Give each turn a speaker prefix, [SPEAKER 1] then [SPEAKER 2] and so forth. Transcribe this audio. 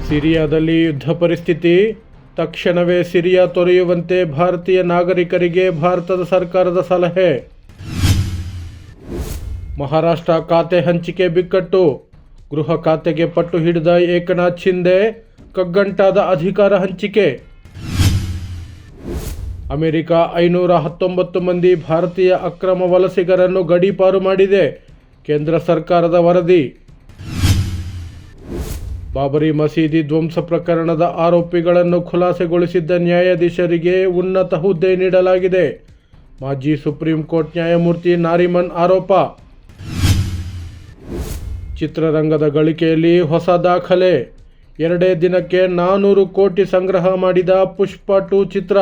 [SPEAKER 1] ಸಿರಿಯಾದಲ್ಲಿ ಯುದ್ಧ ಪರಿಸ್ಥಿತಿ, ತಕ್ಷಣವೇ ಸಿರಿಯಾ ತೊರೆಯುವಂತೆ ಭಾರತೀಯ ನಾಗರಿಕರಿಗೆ ಭಾರತದ ಸರ್ಕಾರದ ಸಲಹೆ. ಮಹಾರಾಷ್ಟ್ರ ಖಾತೆ ಹಂಚಿಕೆ ಬಿಕ್ಕಟ್ಟು, ಗೃಹ ಖಾತೆಗೆ ಪಟ್ಟು ಹಿಡಿದ ಏಕನಾಥ್ ಶಿಂದೆ, ಕಗ್ಗಂಟಾದ ಅಧಿಕಾರ ಹಂಚಿಕೆ. ಅಮೆರಿಕ 519 ಮಂದಿ ಭಾರತೀಯ ಅಕ್ರಮ ವಲಸಿಗರನ್ನು ಗಡೀಪಾರು ಮಾಡಿದೆ, ಕೇಂದ್ರ ಸರ್ಕಾರದ ವರದಿ. ಬಾಬರಿ ಮಸೀದಿ ಧ್ವಂಸ ಪ್ರಕರಣದ ಆರೋಪಿಗಳನ್ನು ಖುಲಾಸೆಗೊಳಿಸಿದ್ದ ನ್ಯಾಯಾಧೀಶರಿಗೆ ಉನ್ನತ ಹುದ್ದೆ ನೀಡಲಾಗಿದೆ, ಮಾಜಿ ಸುಪ್ರೀಂ ಕೋರ್ಟ್ ನ್ಯಾಯಮೂರ್ತಿ ನಾರಿಮನ್ ಆರೋಪ. ಚಿತ್ರರಂಗದ ಗಳಿಕೆಯಲ್ಲಿ ಹೊಸ ದಾಖಲೆ, 2 ದಿನಕ್ಕೆ 400 ಕೋಟಿ ಸಂಗ್ರಹ ಮಾಡಿದ ಪುಷ್ಪ 2 ಚಿತ್ರ.